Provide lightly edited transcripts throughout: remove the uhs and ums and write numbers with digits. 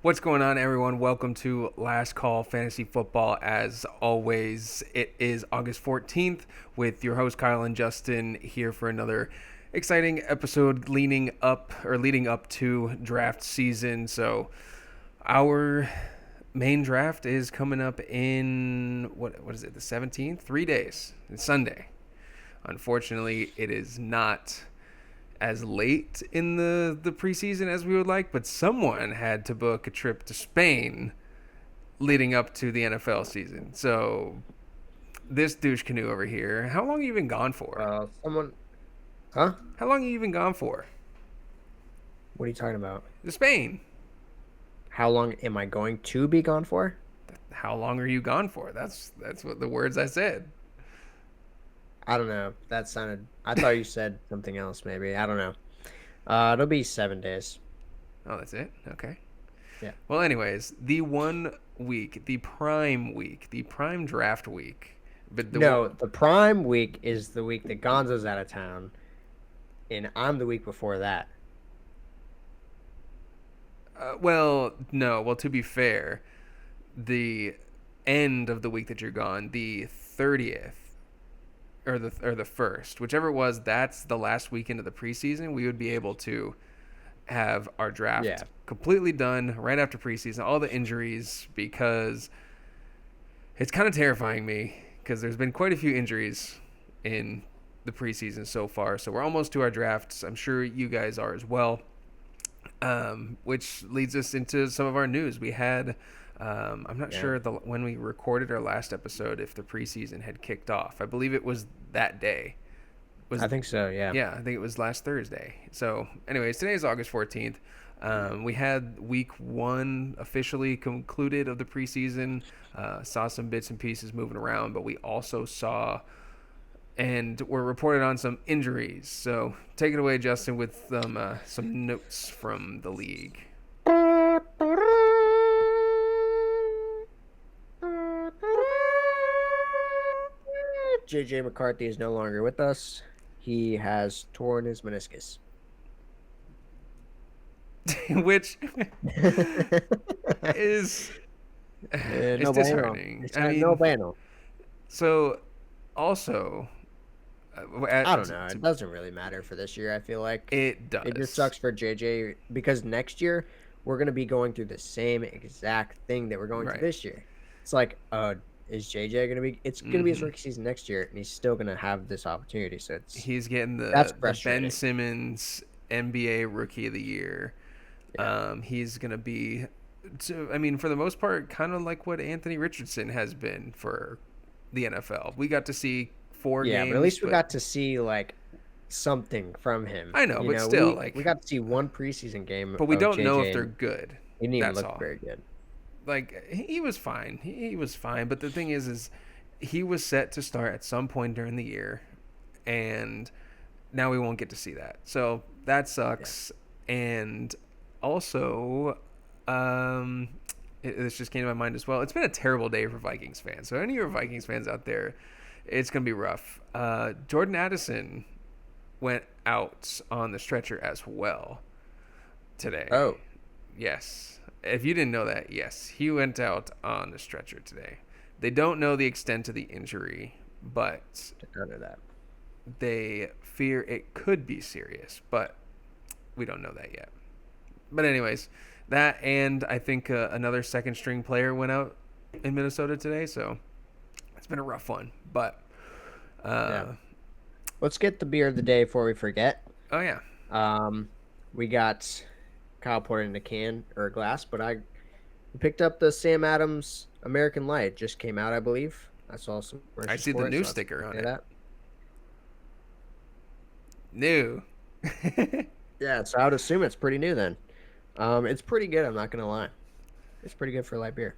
What's going on, everyone? Welcome to Last Call Fantasy Football. As always, it is August 14th with your host Kyle and Justin here for another exciting episode leading up to draft season. So, our main draft is coming up in what is it? The 17th? 3 days. It's Sunday. Unfortunately, it is not as late in the preseason as we would like, but someone had to book a trip to Spain leading up to the NFL season. So this douche canoe over here, how long have you been gone for? Someone, huh? How long have you been gone for? What are you talking about? To Spain. How long am I going to be gone for? How long are you gone for? That's what the words I said. I don't know. That sounded. I thought you said something else. Maybe I don't know. It'll be 7 days. Oh, that's it? Okay. Yeah. Well, anyways, the 1 week, the prime draft week. But the prime week is the week that Gonzo's out of town, and I'm the week before that. Well, no. Well, to be fair, the end of the week that you're gone, the 30th or the first, whichever it was, that's the last weekend of the preseason. We would be able to have our draft completely done right after preseason, all the injuries, because it's kind of terrifying me because there's been quite a few injuries in the preseason so far. So we're almost to our drafts. I'm sure you guys are as well. Which leads us into some of our news. We had, I'm not sure when we recorded our last episode if the preseason had kicked off. I believe it was that day. I think so, yeah. Yeah, I think it was last Thursday. So, anyways, today is August 14th. We had week 1 officially concluded of the preseason. Saw some bits and pieces moving around, but we also saw and were reported on some injuries. So take it away, Justin, with some notes from the league. JJ McCarthy is no longer with us. He has torn his meniscus. Which is it's disheartening. I mean, no bueno. So also, I don't know. It doesn't really matter for this year, I feel like. It does. It just sucks for JJ because next year we're going to be going through the same exact thing that we're going through this year. It's like, is JJ going to be – it's going to be his rookie season next year, and he's still going to have this opportunity. So he's getting the Ben Simmons NBA Rookie of the Year. Yeah. He's going to be – I mean, for the most part, kind of like what Anthony Richardson has been for the NFL. We got to see – 4 games. Yeah, but at least we got to see like something from him. I know, but still, we got to see one preseason game. But we don't know if they're good. He didn't even look very good. Like he was fine. He was fine. But the thing is he was set to start at some point during the year, and now we won't get to see that. So that sucks. Yeah. And also, this just came to my mind as well. It's been a terrible day for Vikings fans. So any of your Vikings fans out there, it's going to be rough. Jordan Addison went out on the stretcher as well today. Oh. Yes. If you didn't know that, yes, he went out on the stretcher today. They don't know the extent of the injury, but they fear it could be serious, but we don't know that yet. But anyways, that and I think another second-string player went out in Minnesota today, so it's been a rough one, but let's get the beer of the day before we forget. Oh yeah. We got Kyle poured in a can or a glass, but I picked up the Sam Adams American Light. Just came out, I believe. I saw some. I see the new sticker on it. New. Yeah, so I would assume it's pretty new then. It's pretty good. I'm not gonna lie. It's pretty good for light beer.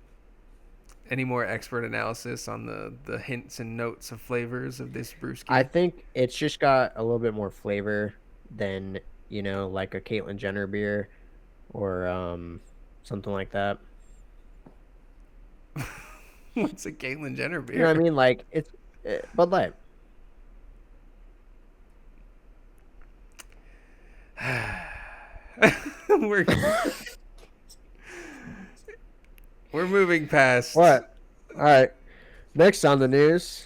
Any more expert analysis on the hints and notes of flavors of this brewski? I think it's just got a little bit more flavor than, like a Caitlyn Jenner beer or something like that. What's a Caitlyn Jenner beer? You know what I mean? Like, it's Bud Light. We're moving past. What? All right. Next on the news.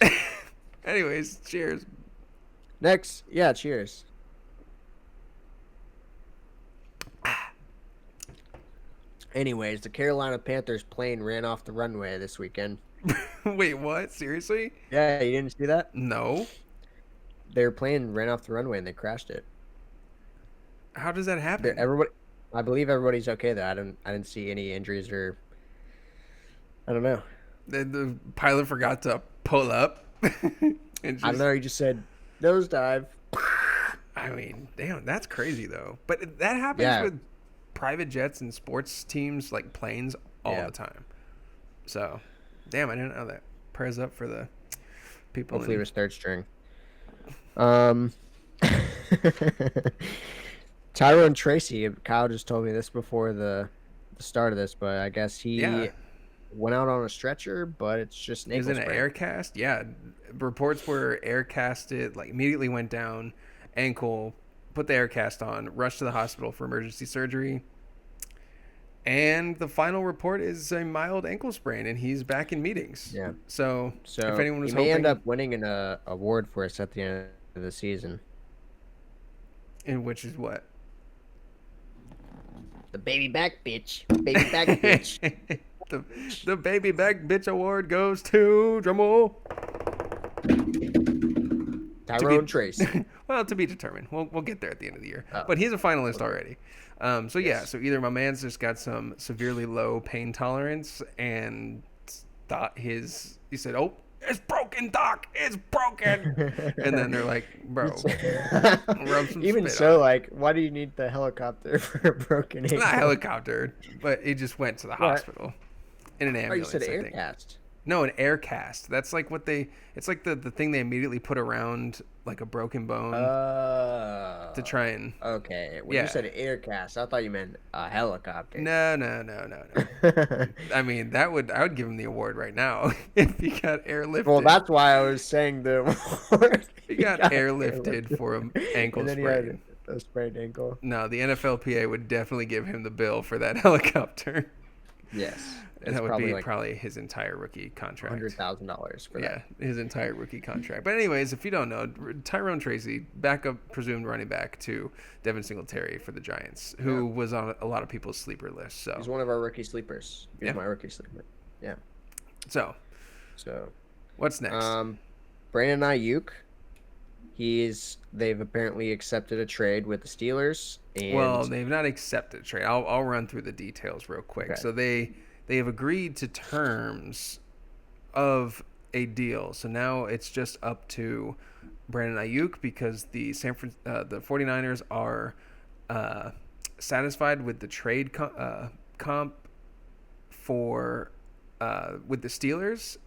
Anyways, cheers. Next, yeah, cheers. Anyways, the Carolina Panthers plane ran off the runway this weekend. Wait, what? Seriously? Yeah, you didn't see that? No. Their plane ran off the runway and they crashed it. How does that happen? Everybody, I believe everybody's okay though. I didn't see any injuries or I don't know. The pilot forgot to pull up. And I don't know. He just said nosedive. I mean, damn, that's crazy though. But that happens Yeah. with private jets and sports teams, like planes, all Yeah. the time. So, damn, I didn't know that. Prayers up for the people. Hopefully it was third string. Tyrone Tracy, Kyle just told me this before the start of this, but I guess he went out on a stretcher, but it's just an ankle Is it an sprain. air cast? Yeah. Reports were air casted, like immediately went down, ankle, put the air cast on, rushed to the hospital for emergency surgery. And the final report is a mild ankle sprain, and he's back in meetings. Yeah. So if anyone was he may hoping, end up winning an award for us at the end of the season. in which is what? The baby back bitch. Baby back bitch. the baby back bitch award goes to drumroll. Tyrone Tracy. Well, to be determined. We'll get there at the end of the year. Oh. But he's a finalist already. So yeah, Yes. so either my man's just got some severely low pain tolerance and thought he said, "Oh, it's broken, doc. It's broken." And then they're like, "Bro, rub some Even spit so, on it." like, why do you need the helicopter for a broken ankle? Not helicopter, but he just went to the hospital in an ambulance. Oh, you said I air think. cast. No, an air cast. That's like what it's like the thing they immediately put around like a broken bone to try and. Okay. When Yeah. you said air cast, I thought you meant a helicopter. No. I mean, I would give him the award right now if he got airlifted. Well, that's why I was saying the award. He got airlifted for an ankle and then sprain. He had a sprained ankle. No, the NFLPA would definitely give him the bill for that helicopter. Yes. And that would be like probably his entire rookie contract. $100,000 for that. Yeah, his entire rookie contract. But anyways, if you don't know, Tyrone Tracy, backup presumed running back to Devin Singletary for the Giants, who was on a lot of people's sleeper lists. So He's one of our rookie sleepers. He's my rookie sleeper. Yeah. So what's next? Brandon Ayuk. They've apparently accepted a trade with the Steelers. And well, they've not accepted a trade. I'll run through the details real quick. Okay. So they have agreed to terms of a deal. So now it's just up to Brandon Ayuk because the 49ers are satisfied with the trade comp for with the Steelers,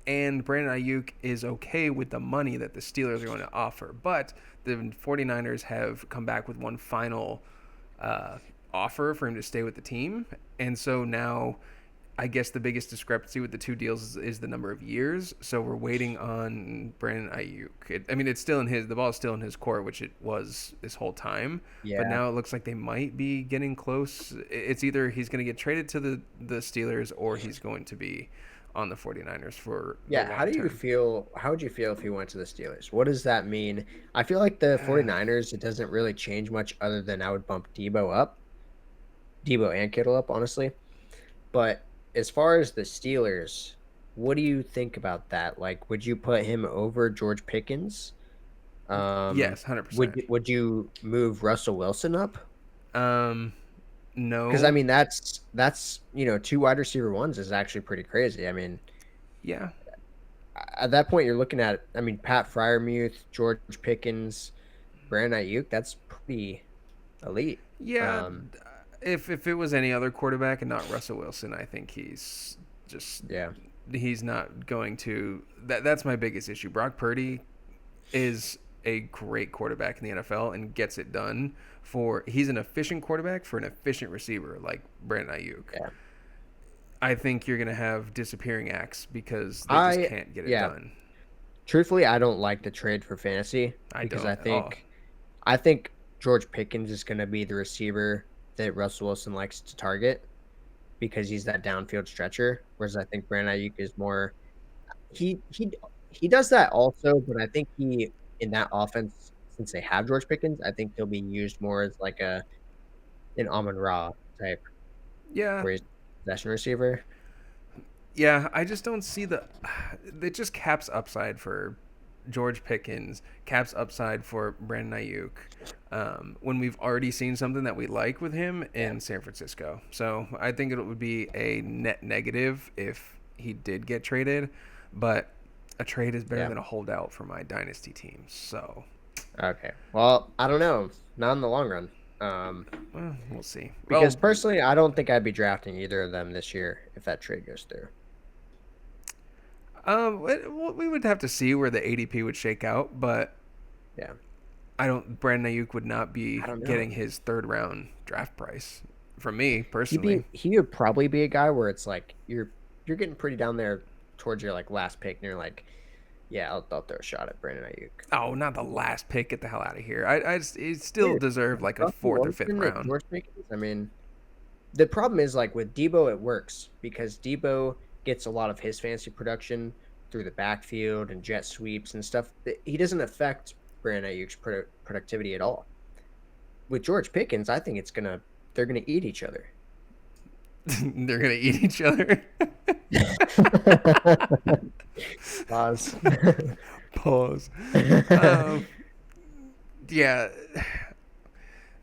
and Brandon Ayuk is okay with the money that the Steelers are going to offer. But the 49ers have come back with one final offer for him to stay with the team. And so now I guess the biggest discrepancy with the two deals is the number of years. So we're waiting on Brandon Ayuk. It's still the ball is still in his court, which it was this whole time. Yeah. But now it looks like they might be getting close. It's either he's going to get traded to the Steelers or he's going to be on the 49ers for how do you feel? How would you feel if he went to the Steelers? What does that mean? I feel like the 49ers, it doesn't really change much other than I would bump Debo and Kittle up, honestly. But as far as the Steelers, what do you think about that? Like, would you put him over George Pickens? Yes, 100%. Would you move Russell Wilson up? No, because I mean that's two wide receiver ones is actually pretty crazy. I mean, yeah. At that point, you're looking at Pat Freiermuth, George Pickens, Brandon Ayuk. That's pretty elite. Yeah. If it was any other quarterback and not Russell Wilson, I think he's just he's not going to. That's my biggest issue. Brock Purdy is a great quarterback in the NFL and gets it done. He's an efficient quarterback for an efficient receiver like Brandon Ayuk. Yeah. I think you're going to have disappearing acts because they just can't get it done. Truthfully, I don't like the trade for fantasy because I think George Pickens is going to be the receiver that Russell Wilson likes to target because he's that downfield stretcher. Whereas I think Brandon Ayuk is more he he he does that also, but I think he in that offense since they have George Pickens, I think he'll be used more as like an Amon Ra type Yeah, where he's possession receiver. yeah. I just don't see the. It just caps upside for George Pickens, caps upside for Brandon Ayuk. When we've already seen something that we like with him Yeah. in San Francisco. So I think it would be a net negative if he did get traded, but a trade is better Yeah. than a holdout for my dynasty teams. So Okay. Well, I don't know. Not in the long run. well, we'll see. Because Well, personally, I don't think I'd be drafting either of them this year if that trade goes through. we would have to see where the ADP would shake out, but Yeah. I don't. Brandon Ayuk would not I be don't know. getting his third round draft price from me personally. He would probably be a guy where it's like you're getting pretty down there towards your like last pick, and you're like, yeah, I'll throw a shot at Brandon Ayuk. Oh, not the last pick. Get the hell out of here. I just, he still Dude, deserved like a Russell fourth or fifth Wilson and round. George Pickens. I mean, the problem is like with Debo, it works because Debo gets a lot of his fancy production through the backfield and jet sweeps and stuff. He doesn't affect Brandon Ayuk's productivity at all. With George Pickens, I think they're gonna eat each other. They're gonna eat each other. Pause. Pause. Yeah,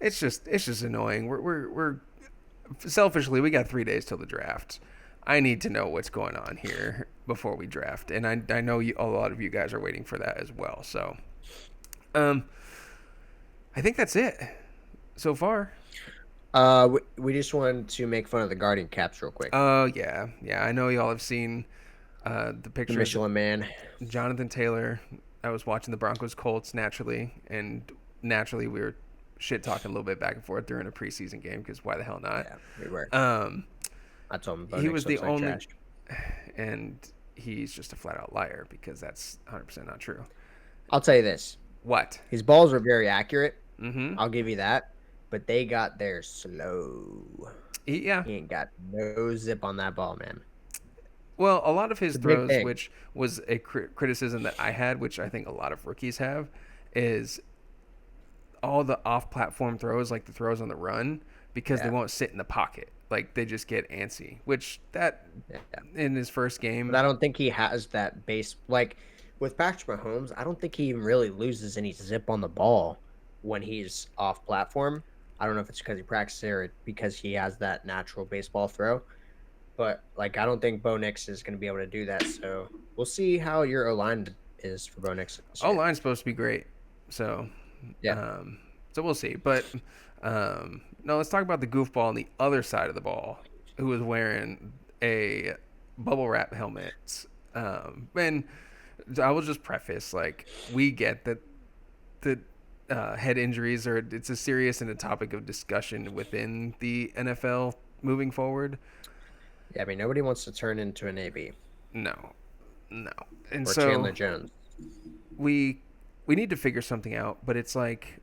it's just annoying. We're selfishly we got 3 days till the draft. I need to know what's going on here before we draft, and I know a lot of you guys are waiting for that as well. So, I think that's it so far. We just wanted to make fun of the Guardian caps real quick. Oh yeah. I know y'all have seen the The pictures. Michelin Man. Jonathan Taylor. I was watching the Broncos Colts naturally, and naturally we were shit talking a little bit back and forth during a preseason game because why the hell not? Yeah, we were. I told him He was the like only, trash. and he's just a flat out liar because that's 100% not true. I'll tell you this: What? his balls were very accurate. Mm-hmm. I'll give you that. But they got there slow. Yeah. He ain't got no zip on that ball, man. Well, a lot of his It's a big throws, thing. which was a criticism that I had, which I think a lot of rookies have, is all the off-platform throws, like the throws on the run, because they Yeah. won't sit in the pocket. Like they just get antsy, which that Yeah. in his first game. But I don't think he has that base. Like with Patrick Mahomes, I don't think he even really loses any zip on the ball when he's off platform. I don't know if it's because he practices or because he has that natural baseball throw. But like, I don't think Bo Nix is going to be able to do that. So we'll see how your O line is for Bo Nix. O line's supposed to be great, so Yeah. so we'll see. But no, let's talk about the goofball on the other side of the ball, who was wearing a bubble wrap helmet. And I will just preface, like, we get that the head injuries are it's a serious and a topic of discussion within the NFL moving forward. Yeah, I mean, nobody wants to turn into an AB No, and or so Chandler Jones. we need to figure something out, but it's like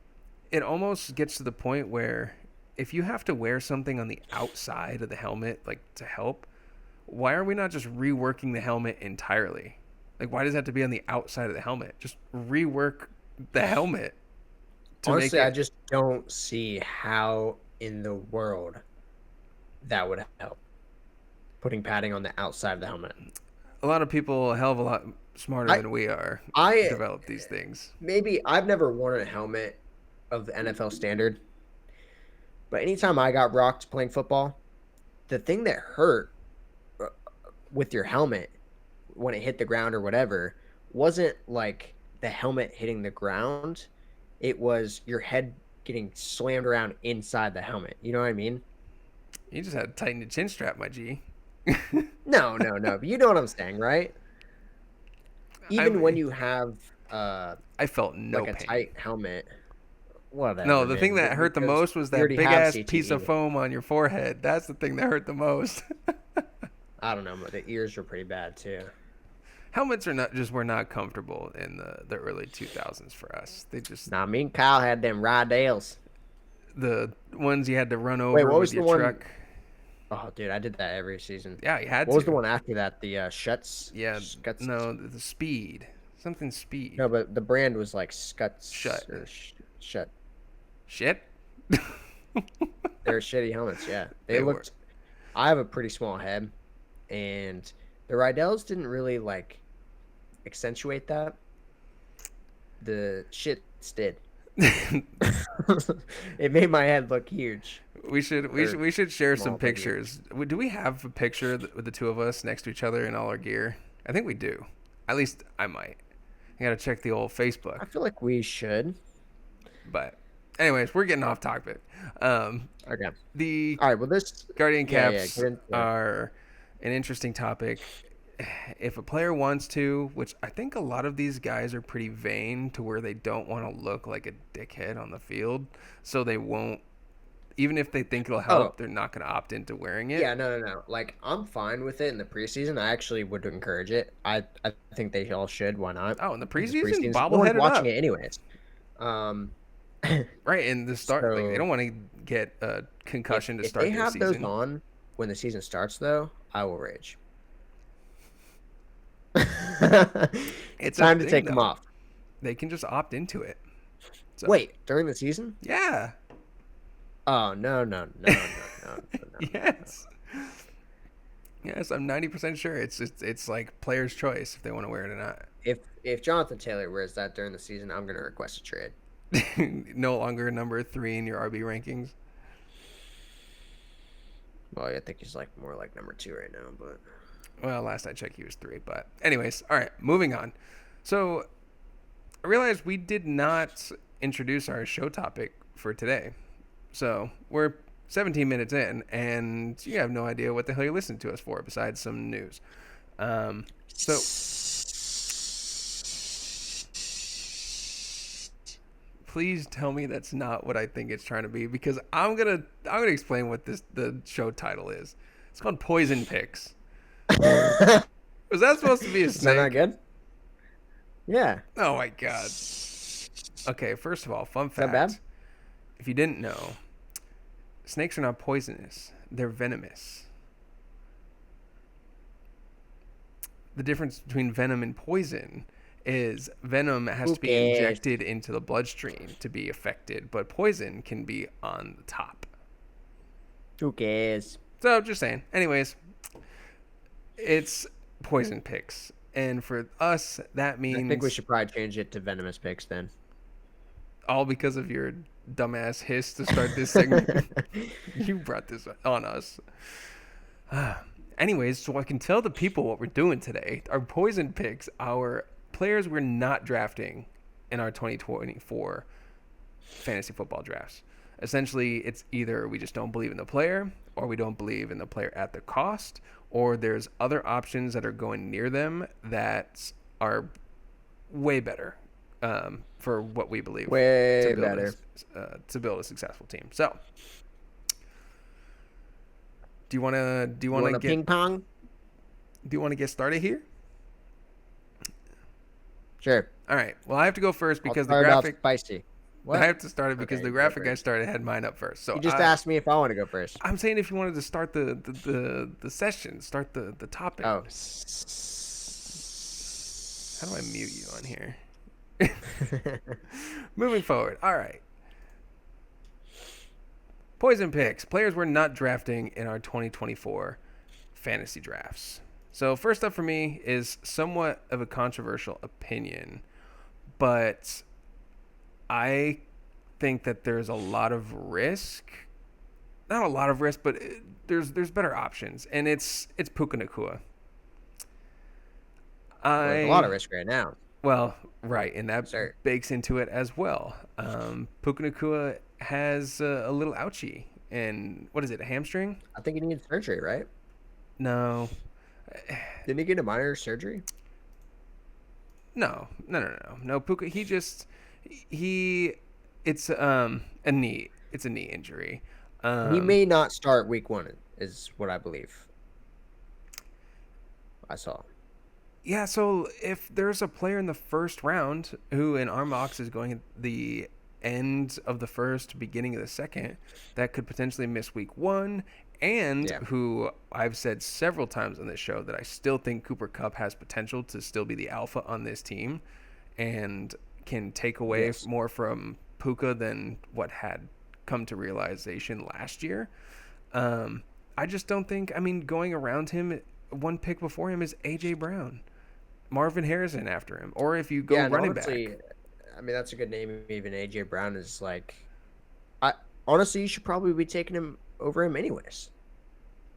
it almost gets to the point where if you have to wear something on the outside of the helmet like to help, why are we not just reworking the helmet entirely? Like, why does it have to be on the outside of the helmet? Just rework the helmet to Honestly, make it. I just don't see how in the world that would help. Putting padding on the outside of the helmet. A lot of people a hell of a lot smarter than we are I develop these things. maybe I've never worn a helmet of the NFL standard, but anytime I got rocked playing football, the thing that hurt with your helmet when it hit the ground or whatever wasn't like the helmet hitting the ground. It was your head getting slammed around inside the helmet. You know what I mean? You just had to tighten the chin strap, my G. No. But you know what I'm saying, right? Even when mean, you have I felt no like a pain. tight helmet, whatever. No, the thing man, that hurt the because most was you that already big have ass CTE. piece of foam on your forehead. That's the thing that hurt the most. I don't know, but the ears were pretty bad too. Helmets were not comfortable in the early 2000s for us. They just Nah, me and Kyle had them Rydales. the ones you had to run Wait, over what with was your the one? truck. Oh, dude, I did that every season. Yeah, you had What was the to. one after that? The Yeah, Scuts. no, the speed. Something No, speed. but the brand was like Scuts Shut. or Shut. Shit? They were shitty helmets. Yeah, they They were. looked. I have a pretty small head, and the Rydell's didn't really like accentuate that. The shits did. It made my head look huge or We should share some small, maybe. pictures. Do we have a picture with the two of us next to each other in all our gear? I think we do. At least I might. I gotta check the old Facebook. I feel like we should. But, anyways, we're getting off topic. Okay. The All right. Well, this. Guardian Yeah. caps Get into it. are an interesting topic. If a player wants to, which I think a lot of these guys are pretty vain to where they don't want to look like a dickhead on the field, so they won't. Even if they think it'll Oh, help, they're not going to opt into wearing it. yeah. No. Like, I'm fine with it in the preseason. I actually would encourage it. I think they all should. Why not? Oh, in the Because preseason, no one's bobblehead it watching up. it anyways. Um. Right in the start, like they So don't want to get a if concussion to if they start their have those season. on when the season starts, though, I will rage. It's It's a time to thing take them though. off. They can just opt into it. So Wait, during the season? yeah, Oh no. yes, yes. I'm 90% sure it's like player's choice if they want to wear it or not. If Jonathan Taylor wears that during the season, I'm gonna request a trade. No longer number 3 in your RB rankings. Well, I think he's like more like number 2 right now, but Well, last I checked, he was 3. But anyways, all right, moving on. So I realized we did not introduce our show topic for today. So we're 17 minutes in, and you have no idea what the hell you're listening to us for besides some news. So please tell me that's not what I think it's trying to be, because I'm gonna explain what the show title is. It's called Poison Picks. Was that supposed to be a is that not snake? good? Yeah, Oh my god. Okay, first of all, fun is that bad? fact. If you didn't know, snakes are not poisonous. They're venomous. The difference between venom and poison is venom has Who to be cares? injected into the bloodstream to be affected, but poison can be on the top. Who cares? So, just saying. Anyways, it's poison picks. And for us, that I think we means should probably change it to venomous picks then. all because of your dumbass hiss to start this segment. You brought this on us. Anyways, so I can tell the people what we're doing today. Our poison picks, our players we're not drafting in our 2024 fantasy football drafts. Essentially, it's either we just don't believe in the player, or we don't believe in the player at the cost, or there's other options that are going near them that are way better for what we believe Way better. to build a successful team. So, do you want You want a ping pong? get started here? Sure. All right. Well, I have to go first because the I'll start off graphic. spicy. I What? have to start it because Okay, the you go graphic I first. started had mine up first. So You just asked me if I want to go first. I'm saying if you wanted to start the session, start the topic. Oh. How do I mute you on here? Moving forward. All right. Poison picks. Players we're not drafting in our 2024 fantasy drafts. So first up for me is somewhat of a controversial opinion, but I think that there's a lot of risk. Not a lot of risk, but there's better options, and it's Puka Nacua. Well, there's a lot of risk right now. Well, right, and that Sir. bakes into it as well. Puka Nacua has a little ouchie, and what is it, a hamstring? I think he needed surgery, right? No, Didn't he get a minor surgery? no. Puka, it's a knee. It's a knee injury. He may not start week 1, is what I believe. I saw. Yeah, so if there's a player in the first round who in our mocks is going at the end of the first, beginning of the second, that could potentially miss week 1 and Yeah. who I've said several times on this show that I still think Cooper Kupp has potential to still be the alpha on this team and can take away Yes. more from Puka than what had come to realization last year. Um, I just don't think. I mean, going around him, one pick before him is AJ Brown, Marvin Harrison after him, or if you go Yeah, and running honestly, back. I mean that's a good name. Even AJ Brown is like, I honestly you should probably be taking him over him anyways.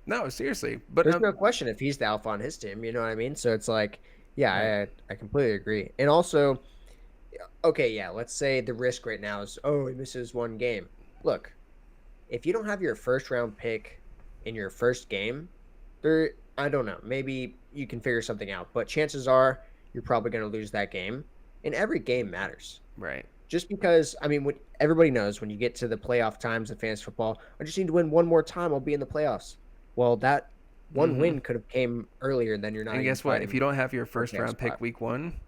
No, seriously, but There's no question if he's the alpha on his team. You know what I mean? So it's like, right. yeah, I completely agree. And also, okay, yeah, let's say the risk right now is, oh, he misses one game. Look, if you don't have your first round pick in your first game, there, I don't know, maybe you can figure something out, but chances are you're probably going to lose that game. And every game matters. Right. Just because, I mean, what everybody knows when you get to the playoff times of fantasy football, I just need to win one more time, I'll be in the playoffs. Well, that one Mm-hmm. win could have came earlier, then you're not And even guess what? If you fighting don't have your for a first playoff round spot. pick week one,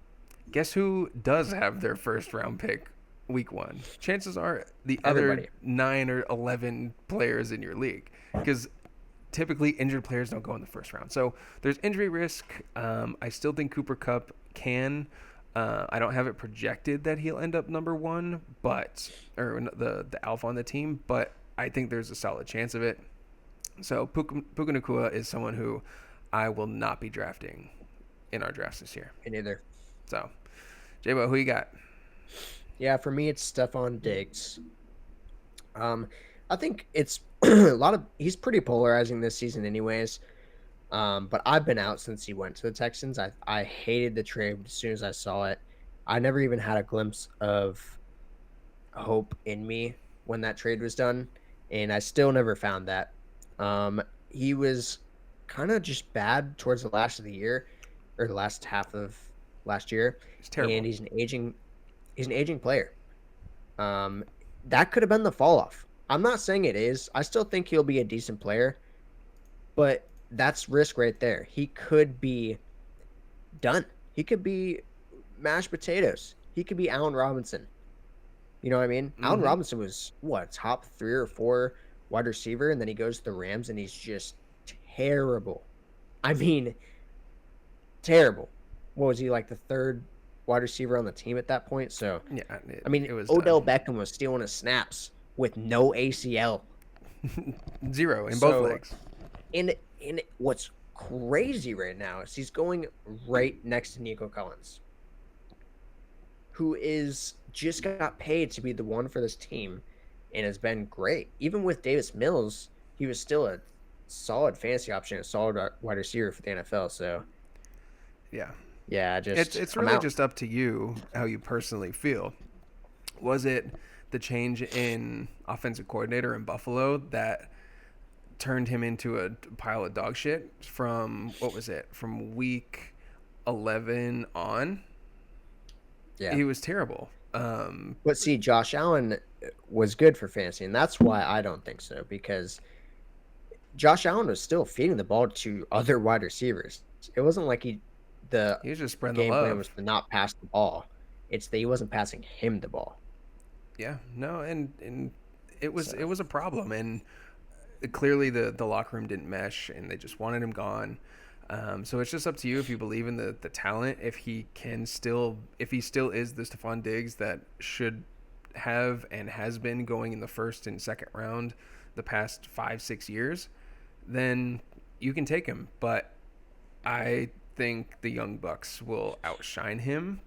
guess who does have their first round pick week one? Chances are the other Everybody. 9 or 11 players in your league, because typically injured players don't go in the first round. So there's injury risk. I still think Cooper Kupp can. I don't have it projected that he'll end up number one, but or the alpha on the team, but I think there's a solid chance of it. So Puka Nacua is someone who I will not be drafting in our drafts this year. Me neither. So, J-Bo, who you got? Yeah, for me, it's Stephon Diggs. Um, I think it's a lot of he's pretty polarizing this season, anyways. But I've been out since he went to the Texans. I hated the trade as soon as I saw it. I never even had a glimpse of hope in me when that trade was done, and I still never found that. He was kind of just bad towards the last of the year, or the last half of last year, It's and terrible. he's an aging player. Um, that could have been the fall off. I'm not saying it is. I still think he'll be a decent player, but that's risk right there. He could be done. He could be mashed potatoes. He could be Allen Robinson. You know what I mean? Allen Mm-hmm. Robinson was what, top 3 or 4 wide receiver, and then he goes to the Rams and he's just terrible. I mean, terrible. What was he, like the third wide receiver on the team at that point? So Yeah, I mean, it was Odell done. Beckham was stealing his snaps with no ACL. Zero in both So, legs. in what's crazy right now is he's going right next to Nico Collins, who is just got paid to be the one for this team and has been great. Even with Davis Mills, he was still a solid fantasy option, a solid wide receiver for the NFL. So, Yeah. yeah, It's I'm really out. just up to you how you personally feel. Was it the change in offensive coordinator in Buffalo that turned him into a pile of dog shit from what was it? From week 11 on? Yeah. He was terrible. But see, Josh Allen was good for fantasy, and that's why I don't think so, because Josh Allen was still feeding the ball to other wide receivers. It wasn't like the he was just spreading the game plan love. was to not pass the ball. It's that he wasn't passing him the ball. Yeah, no, and So it was a problem, and clearly the locker room didn't mesh, and they just wanted him gone. So it's just up to you if you believe in the talent. If he still is the Stephon Diggs that should have and has been going in the first and second round the past 5 6 years, then you can take him. But I think the Young Bucks will outshine him.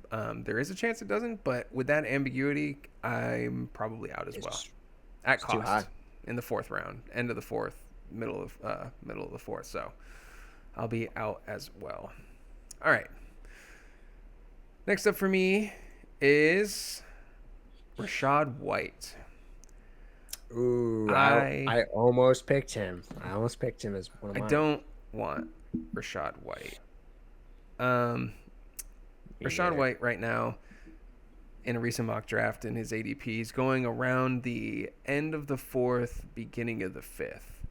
There is a chance it doesn't, but with that ambiguity, I'm probably out as well it's at it's too high. cost in the fourth round, end of the fourth, middle of the fourth. So I'll be out as well. All right. Next up for me is Rashad White. Ooh, I I almost picked him. I almost picked him as one of I mine. don't want Rashad White. Um, Me Rashad neither. White right now in a recent mock draft in his ADP is going around the end of the fourth, beginning of the fifth.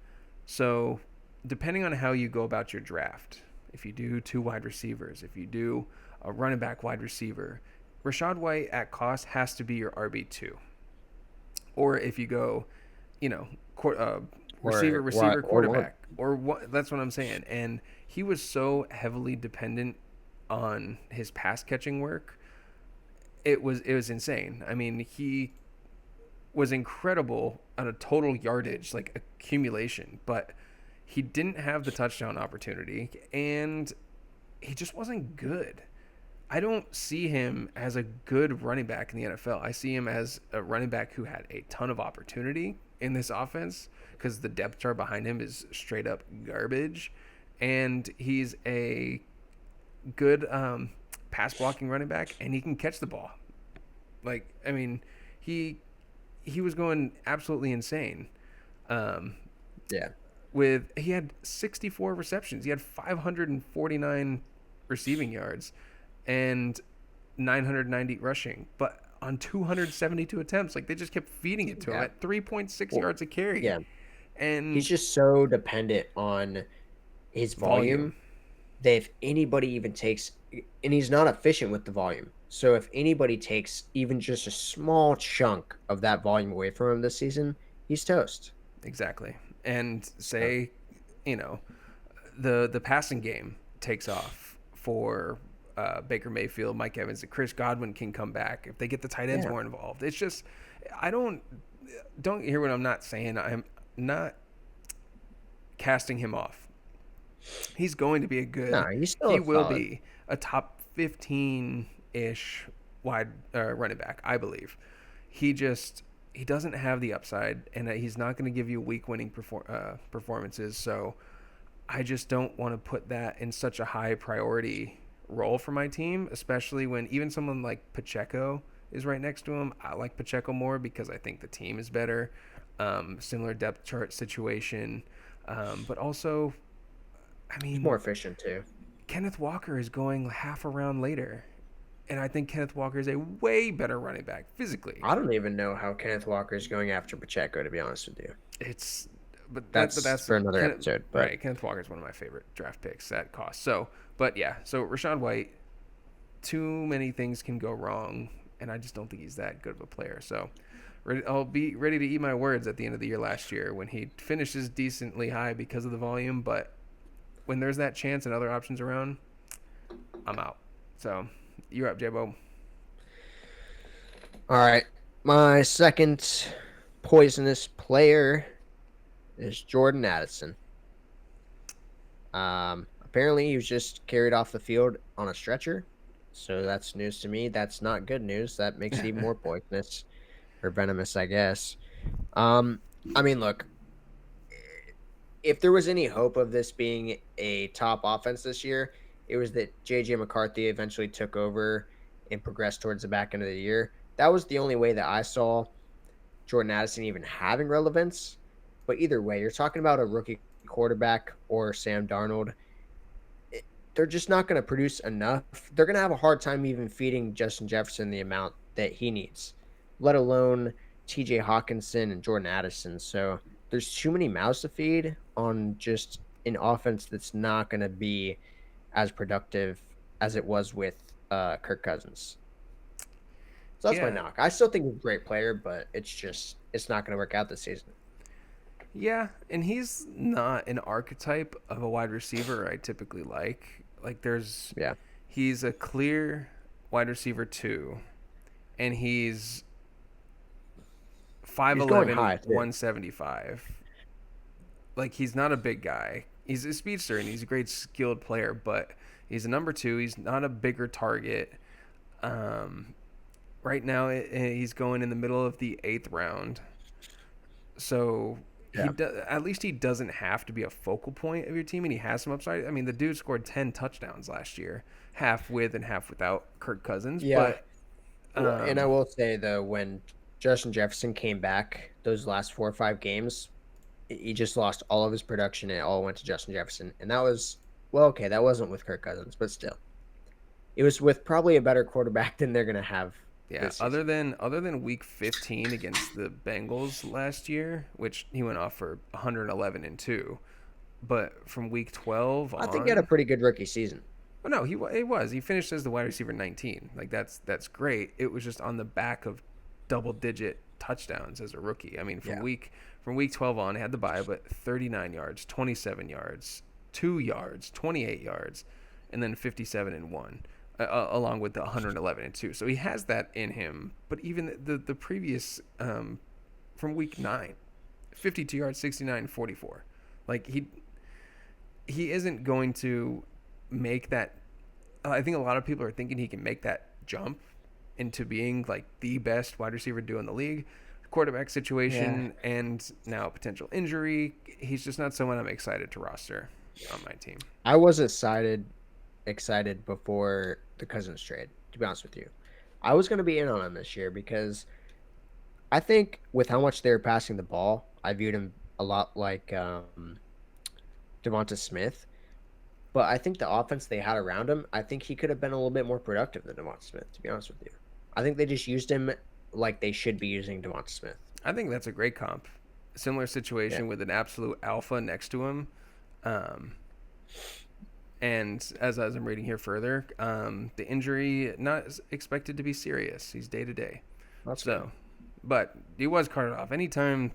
So depending on how you go about your draft, if you do two wide receivers, if you do a running back wide receiver, Rashad White at cost has to be your RB2. Or if you go, you know, receiver, or one. quarterback, or what? That's what I'm saying. And he was so heavily dependent on his pass catching work. It was insane. I mean, he was incredible on a total yardage, like accumulation, but he didn't have the touchdown opportunity, and he just wasn't good. I don't see him as a good running back in the NFL. I see him as a running back who had a ton of opportunity in this offense because the depth chart behind him is straight up garbage, and he's a good pass blocking running back, and he can catch the ball. Like, I mean, he he was going absolutely insane. Um, Yeah. he had 64 receptions, he had 549 receiving yards, and 990 rushing, but on 272 attempts, like they just kept feeding it to him Yeah. at 3.6 Well, yards a carry, yeah. He's and just so dependent on his volume. volume that if anybody even takes, and he's not efficient with the volume. So if anybody takes even just a small chunk of that volume away from him this season, he's toast. Exactly. And Uh, say, you know, the passing game takes off for Baker Mayfield, Mike Evans, and Chris Godwin can come back if they get the tight ends yeah. more involved. It's just I don't hear what I'm not saying. I'm not casting him off. He's going to be a No, good. he's He still will solid. be a top 15 ish wide running back, I believe. He doesn't have the upside, and he's not going to give you week winning performances. So I just don't want to put that in such a high priority role for my team, especially when even someone like Pacheco is right next to him. I like Pacheco more because I think the team is better. Similar depth chart situation. But also, I He's mean, more efficient too. Kenneth Walker is going half a round later. And I think Kenneth Walker is a way better running back physically. I don't even know how Kenneth Walker is going after Pacheco, to be honest with you. It's but That's that's for another Kenneth, episode. But right. Kenneth Walker is one of my favorite draft picks at cost. So, but yeah, so Rachaad White, too many things can go wrong, and I just don't think he's that good of a player. So, I'll be ready to eat my words at the end of the year last year when he finishes decently high because of the volume, but when there's that chance and other options around, I'm out. So, you're up, J-Bo. all right, my second poisonous player is Jordan Addison. Apparently, he was just carried off the field on a stretcher. So that's news to me. That's not good news. That makes it even more poisonous or venomous, I guess. Um, I mean, look, if there was any hope of this being a top offense this year, it was that JJ McCarthy eventually took over and progressed towards the back end of the year. That was the only way that I saw Jordan Addison even having relevance. But either way, you're talking about a rookie quarterback or Sam Darnold. They're just not going to produce enough. They're going to have a hard time even feeding Justin Jefferson the amount that he needs, let alone TJ Hawkinson and Jordan Addison. So there's too many mouths to feed on just an offense that's not going to be as productive as it was with Kirk Cousins. So that's my Yeah. knock. I still think he's a great player, but it's not going to work out this season. Yeah, and he's not an archetype of a wide receiver I typically like. Like Yeah, he's a clear wide receiver 2, and he's he's going 5'11", high too. 175. Like he's not a big guy. He's a speedster and he's a great skilled player, but he's a number 2. He's not a bigger target. Um, right now he's going in the middle of the 8th round. So Yeah, at least he doesn't have to be a focal point of your team, and he has some upside. I mean, the dude scored 10 touchdowns last year, half with and half without Kirk Cousins. yeah. But And I um, will say though, when Justin Jefferson came back those last 4 or 5 games, he just lost all of his production and it all went to Justin Jefferson. And that was, well, okay, that wasn't with Kirk Cousins, but still, it was with probably a better quarterback than they're gonna have yeah, this season. other than Week 15 against the Bengals last year, which he went off for 111 and 2, but from Week 12 I think he had a on, pretty good rookie season. oh no, he finished as the wide receiver 19. Like that's great. It was just on the back of double digit touchdowns as a rookie. I mean, Yeah, from week 12 on, he had the bye, but 39 yards, 27 yards, 2 yards, 28 yards, and then 57 and 1, along with the 111 and 2. So he has that in him. But even the previous, from week 9, 52 yards, 69, 44. Like, he isn't going to make that. I think a lot of people are thinking he can make that jump into being like the best wide receiver duo in the league. Quarterback situation and now potential injury. He's just not someone I'm excited to roster on my team. I was excited before the Cousins trade, to be honest with you. I was going to be in on him this year because I think with how much they're passing the ball, I viewed him a lot like Devonta Smith. But I think the offense they had around him, I think he could have been a little bit more productive than Devonta Smith, to be honest with you. I think they just used him like they should be using Devonta Smith. I think that's a great comp. Similar situation with an absolute alpha next to him. And as I'm reading here further, the injury not expected to be serious. He's day to day. So, but he was carted off. Anytime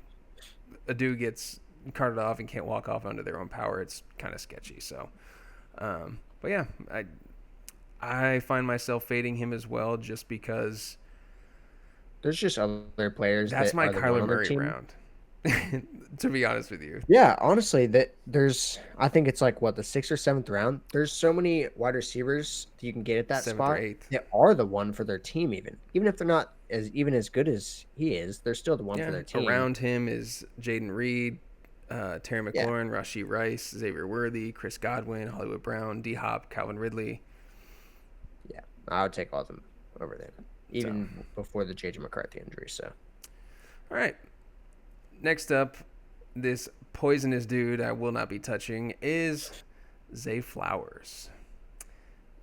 a dude gets carted off and can't walk off under their own power, it's kind of sketchy. So, but yeah, I find myself fading him as well, just because there's just other players. That's my Kyler Murray round. To be honest with you. Yeah, honestly, I think it's like the 6th or 7th round. There's so many wide receivers that you can get at that 7th spot. or 8th. They are the one for their team, even if they're not as good as he is. They're still the one for their team. Around him is Jaden Reed, Terry McLaurin, Rashee Rice, Xavier Worthy, Chris Godwin, Hollywood Brown, D Hop, Calvin Ridley. Yeah, I would take all of them over there, even before the J.J. McCarthy injury. So, all right. Next up, this poisonous dude I will not be touching is Zay Flowers.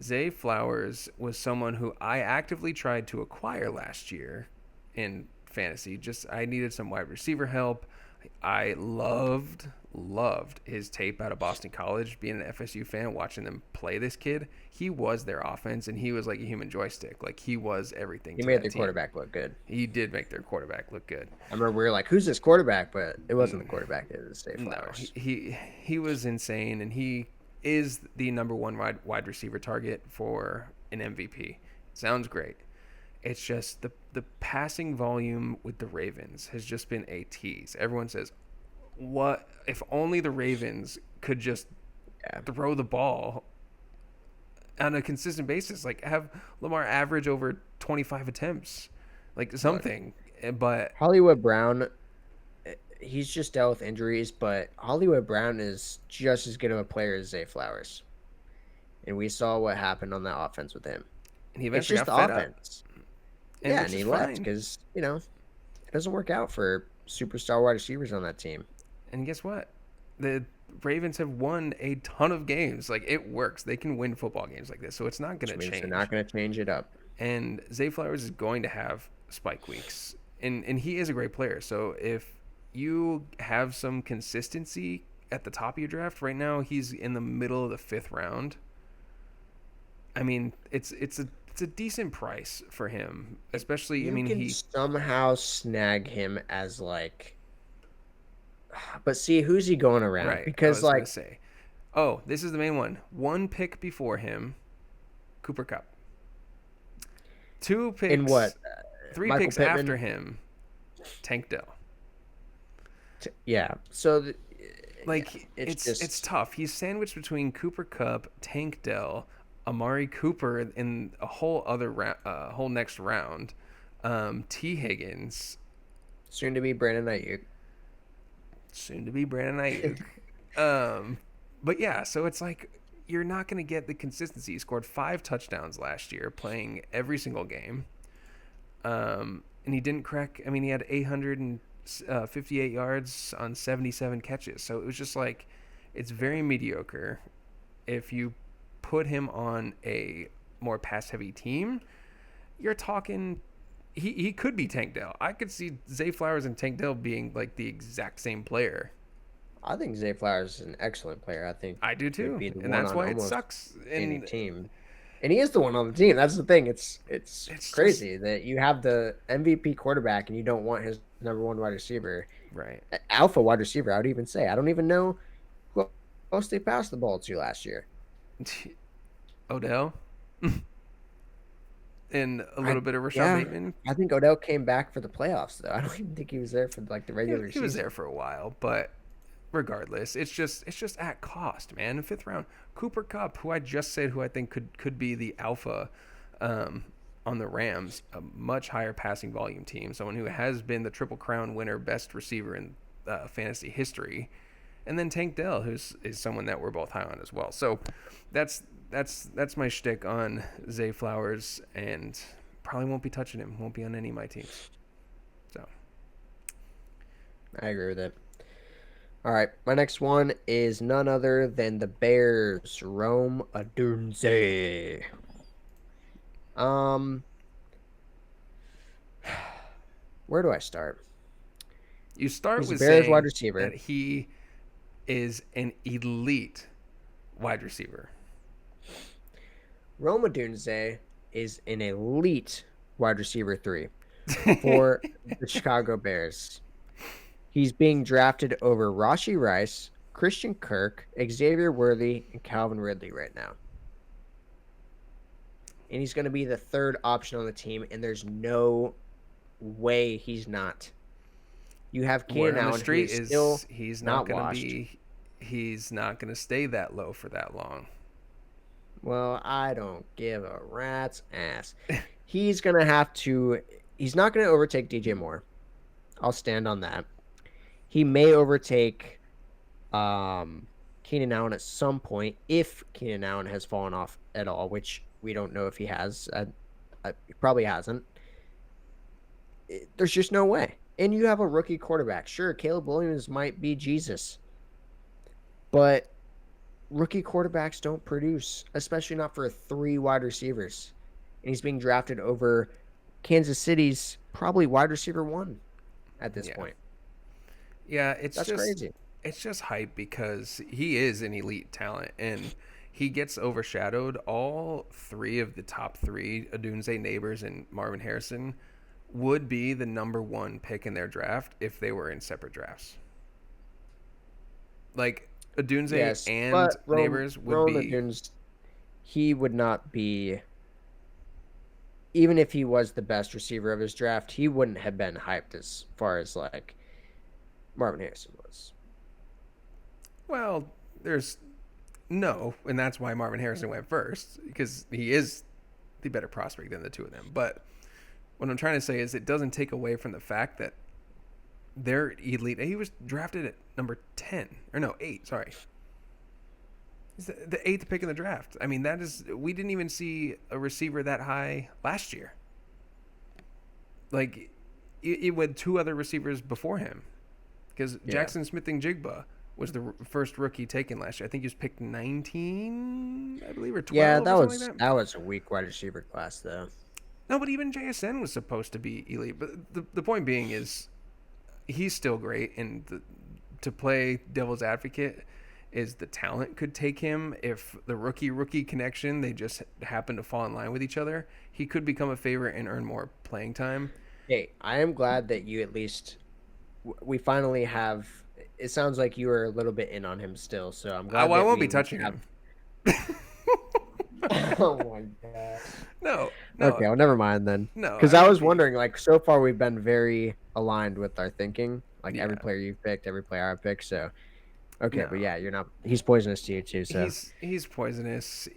Zay Flowers was someone who I actively tried to acquire last year in fantasy. I needed some wide receiver help. I loved his tape out of Boston College, being an FSU fan, watching them play this kid. He was their offense, and he was like a human joystick. Like, he was everything. He made their quarterback look good. He did make their quarterback look good. I remember we were like, who's this quarterback? But it wasn't the quarterback. It was Zay Flowers. No, he was insane, and he is the number one wide receiver target for an MVP. Sounds great. It's just the passing volume with the Ravens has just been a tease. Everyone says, what if only the Ravens could just throw the ball on a consistent basis, like have Lamar average over 25 attempts, like something. But Hollywood Brown, he's just dealt with injuries, but Hollywood Brown is just as good of a player as Zay Flowers. And we saw what happened on that offense with him. And he eventually got fed offense. Up. And he left because, it doesn't work out for superstar wide receivers on that team. And guess what? The Ravens have won a ton of games. Like, it works. They can win football games like this, so it's not going to change. They're not going to change it up. And Zay Flowers is going to have spike weeks. And he is a great player. So if you have some consistency at the top of your draft, right now he's in the middle of the 5th round. I mean, it's a decent price for him, especially. You can somehow snag him as but see, who's he going around? Right, because this is the main one. 1 pick before him, Cooper Kupp. 2 picks in what? 3 Michael picks Pittman? after him, Tank Dell. Yeah, so it's tough. He's sandwiched between Cooper Kupp, Tank Dell, Amari Cooper in a whole other whole next round, T. Higgins, soon to be Brandon Ayuk. But yeah, so it's like you're not going to get the consistency. He scored 5 touchdowns last year, playing every single game, and he didn't crack. I mean, he had 858 yards on 77 catches. So it was just like, it's very mediocre. If you put him on a more pass-heavy team, you're talking. He could be Tank Dell. I could see Zay Flowers and Tank Dell being like the exact same player. I think Zay Flowers is an excellent player. I think I do too, and that's why it sucks. Any team. And he is the one on the team. That's the thing. It's It's just crazy that you have the MVP quarterback and you don't want his number one wide receiver, right. alpha wide receiver. I would even say. I don't even know who else they passed the ball to last year. Odell and a I little bit of Rashad yeah, Bateman. I think Odell came back for the playoffs though. I don't even think he was there for like the regular He was there season. for a while, but regardless, it's just at cost, man. Fifth round, Cooper Cup, who I just said who I think could be the alpha um, on the Rams, a much higher passing volume team, someone who has been the Triple Crown winner, best receiver in fantasy history, and then Tank Dell, who's is someone that we're both high on as well. So that's my shtick on Zay Flowers, and probably won't be touching him. Won't be on any of my teams. So I agree with it. All right, my next one is none other than the Bears, Rome Odunze. Um, where do I start? you start He's a with Bears wide saying receiver. that he is an elite wide receiver. Rome Odunze is an elite wide receiver 3 for the Chicago Bears. He's being drafted over Rashee Rice, Christian Kirk, Xavier Worthy, and Calvin Ridley right now. And he's going to be the third option on the team, and there's no way he's not. You have Word Keenan on the Allen, who street is still is he's not not gonna washed. be he's not gonna stay that low for that long. Well, I don't give a rat's ass. He's going to have to. He's not going to overtake DJ Moore. I'll stand on that. He may overtake Keenan Allen at some point if Keenan Allen has fallen off at all, which we don't know if he has. He probably hasn't. There's just no way. And you have a rookie quarterback. Sure, Caleb Williams might be Jesus, but rookie quarterbacks don't produce, especially not for 3 wide receivers. And he's being drafted over Kansas City's probably wide receiver 1 at this Yeah. point. Yeah, it's That's just crazy. it's just hype because he is an elite talent and he gets overshadowed. All three of the top three, Odunze, Neighbors, and Marvin Harrison, would be the number one pick in their draft if they were in separate drafts. Like Odunze Yes, and but Neighbors would Rome be Odunze, he would not be, even if he was the best receiver of his draft, he wouldn't have been hyped as far as like Marvin Harrison was. well, there's no, and that's why Marvin Harrison went first because he is the better prospect than the two of them. But what I'm trying to say is it doesn't take away from the fact that they're elite. He was drafted at number 10 or no 8. Sorry, he's the eighth pick in the draft. I mean that is we didn't even see a receiver that high last year. Like it went two other receivers before him because Yeah. Jackson Smith-Njigba was the first rookie taken last year. I think he was picked 19, I believe, or Yeah, 12 or something like that. that was a weak wide receiver class though. No, but even JSN was supposed to be elite. But the point being is he's still great, and to play devil's advocate is the talent could take him if the rookie connection they just happen to fall in line with each other. He could become a favorite and earn more playing time. Hey, I am glad that you at least we finally have. It sounds like you are a little bit in on him still, so I'm glad I that won't we be touching have. him. Oh my god. No, Okay, no, well, never mind then. no. Because I I won't was be. wondering, like, so far we've been very aligned with our thinking. Like every Yeah, player you've picked, every player I've picked. So okay, but no. yeah, you're not. He's poisonous to you too. So He's poisonous.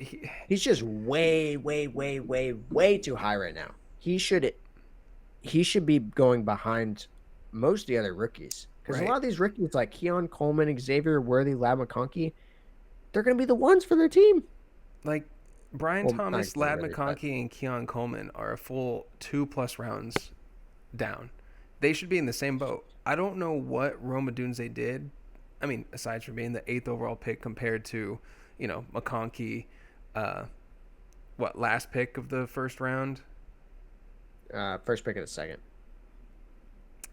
he's just way, way, way, way, way too high right now. He should be going behind most of the other rookies because a Right. lot of these rookies like Keon Coleman, Xavier Worthy, Lab McConkey, they're going to be the ones for their team. Like Brian Well, not Thomas, Xavier Lad Worthy, but McConkey, and Keon Coleman are a full 2+ rounds down. They should be in the same boat. I don't know what Rome Odunze did. I mean, aside from being the 8th overall pick compared to, McConkey, uh, last pick of the first round? first pick of the second.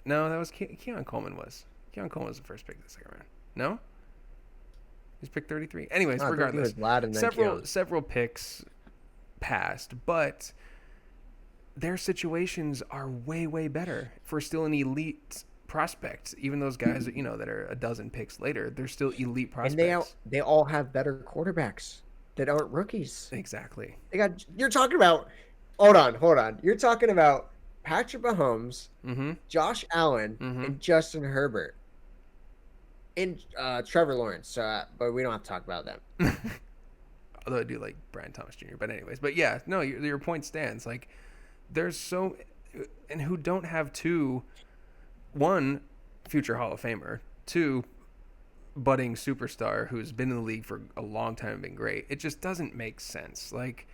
No, that was Keon Coleman was. Keon Coleman was the first pick of the second round. No? He's picked 33. Anyways, I think it regardless, was Lad and then Keon. several picks past, but their situations are way, way better for still an elite prospect. Even those guys, that are a dozen picks later, they're still elite And prospects. they all have better quarterbacks that aren't rookies. Exactly. You're talking about. Hold on. You're talking about Patrick Mahomes, Mm-hmm. Josh Allen, Mm-hmm. and Justin Herbert, and Trevor Lawrence. But we don't have to talk about them. Although I do like Brian Thomas Jr. But anyways, but yeah, no, your point stands. Like, there's so, and who don't have two, one, future Hall of Famer, two, budding superstar who's been in the league for a long time and been great. It just doesn't make sense. Like,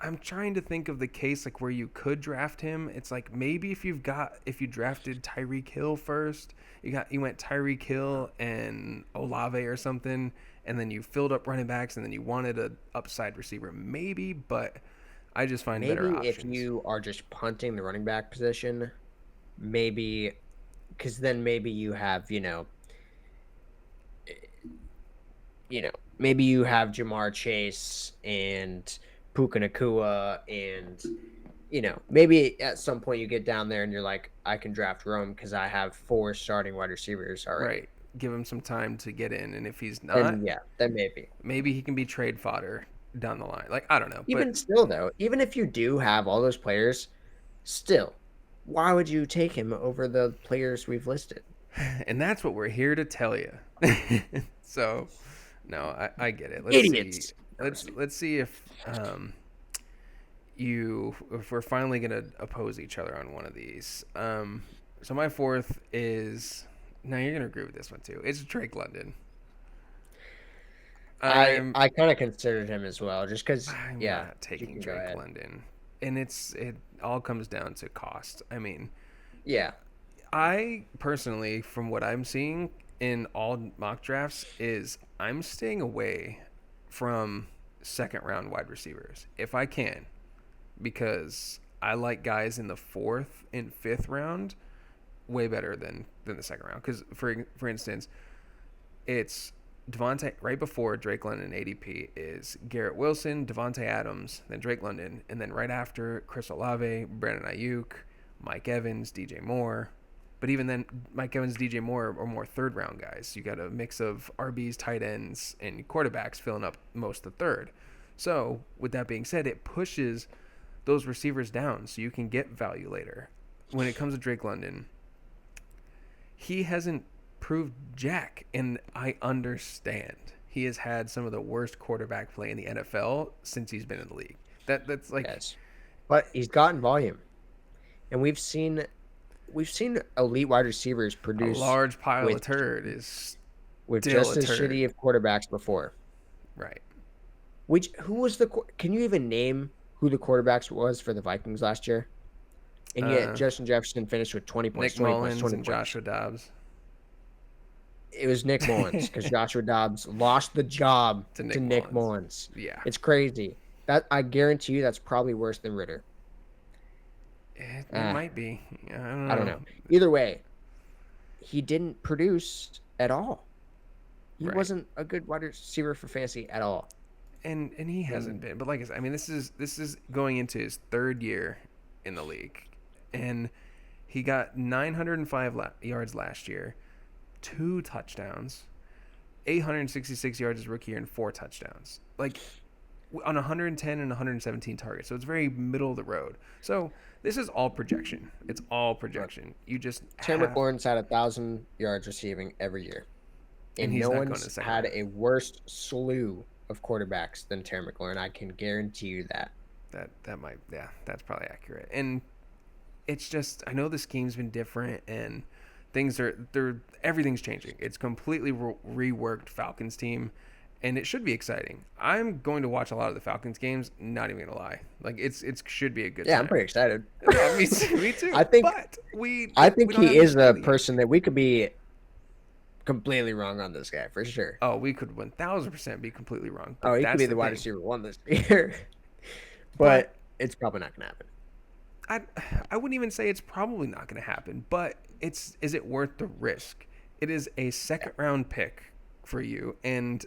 I'm trying to think of the case like where you could draft him. It's like maybe if you drafted Tyreek Hill first, you went Tyreek Hill and Olave or something, and then you filled up running backs, and then you wanted a upside receiver, maybe. But I just find better Maybe options. if you are just punting the running back position, maybe because then maybe you have maybe you have Jamar Chase and Puka Nakua, and maybe at some point you get down there and you're like, I can draft Rome because I have 4 starting wide receivers already. Right. Give him some time to get in, and if he's not, And yeah, then maybe he can be trade fodder down the line. Like, I don't know, but even still though, even if you do have all those players, still, why would you take him over the players we've listed? and that's what we're here to tell you. So, no, I get it. Let's see. Idiots. Let's see if we're finally gonna oppose each other on one of these. So my fourth is, now you're gonna agree with this one too. It's Drake London. I kind of considered him as well, just because. I'm Yeah, not taking Drake London, and it all comes down to cost. I mean, yeah, I personally, from what I'm seeing in all mock drafts, is I'm staying away from second round wide receivers if I can, because I like guys in the 4th and 5th round way better than the second round. Because for instance, it's Devontae right before Drake London ADP is Garrett Wilson, Devontae Adams, then Drake London, and then right after Chris Olave, Brandon Ayuk, Mike Evans, DJ Moore. But even then, Mike Evans, DJ Moore are more third round guys. You got a mix of RBs, tight ends, and quarterbacks filling up most of the third. So with that being said, it pushes those receivers down so you can get value later. When it comes to Drake London, he hasn't proved jack, and I understand. He has had some of the worst quarterback play in the NFL since he's been in the league. That's like, yes, but he's gotten volume, and we've seen elite wide receivers a produce large pile of turd is with still just a as turd. shitty of quarterbacks before. Right. Who was can you even name who the quarterbacks was for the Vikings last year? And yet Justin Jefferson finished with 20 points, Nick 20 Mullins points, 20 and points. Joshua Dobbs. It was Nick Mullins because Joshua Dobbs lost the job to Nick Mullins. Yeah. It's crazy. That I guarantee you that's probably worse than Ritter. It might be. I don't know. Either way, he didn't produce at all. He wasn't a good wide receiver for fantasy at all. And he hasn't been. But like I said, I mean, this is going into his 3rd year in the league, and he got 905 yards last year, 2 touchdowns, 866 yards his rookie year, and 4 touchdowns. Like, on 110 and 117 targets. So it's very middle of the road. So this is all projection. It's all projection. You just Terry McLaurin's had 1,000 yards receiving every year, and he's no not one's had a worse slew of quarterbacks than Terry McLaurin. I can guarantee you that. That might, yeah, that's probably accurate. And it's just, I know the scheme's been different, and everything's changing. It's completely reworked Falcons team, and it should be exciting. I'm going to watch a lot of the Falcons games. Not even gonna lie, like it should be a good. Yeah, time. I'm pretty excited. Yeah, me too. I think he is a person that we could be completely wrong on this guy for sure. Oh, we could 1,000% be completely wrong. He could be the wide receiver 1 this year, but it's probably not gonna happen. I wouldn't even say it's probably not going to happen, but is it worth the risk? It is a second round pick for you, and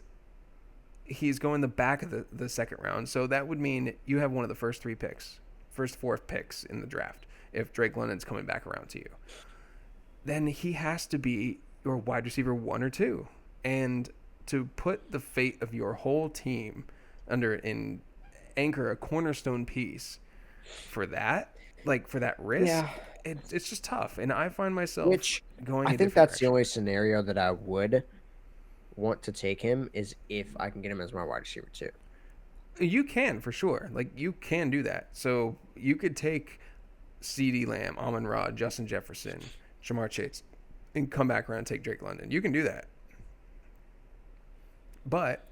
he's going the back of the second round. So that would mean you have one of the first three picks, first four picks in the draft if Drake London's coming back around to you. Then he has to be your wide receiver one or two. And to put the fate of your whole team under and anchor a cornerstone piece for that, like for that Yeah. risk, it's just tough. And I find myself Which going I a think different that's the direction. only scenario that I would want to take him is if I can get him as my wide receiver too. You can for sure. Like you can do that. So you could take C.D. Lamb, Amon Ra, Justin Jefferson, Jamar Chase, and come back around and take Drake London. You can do that. But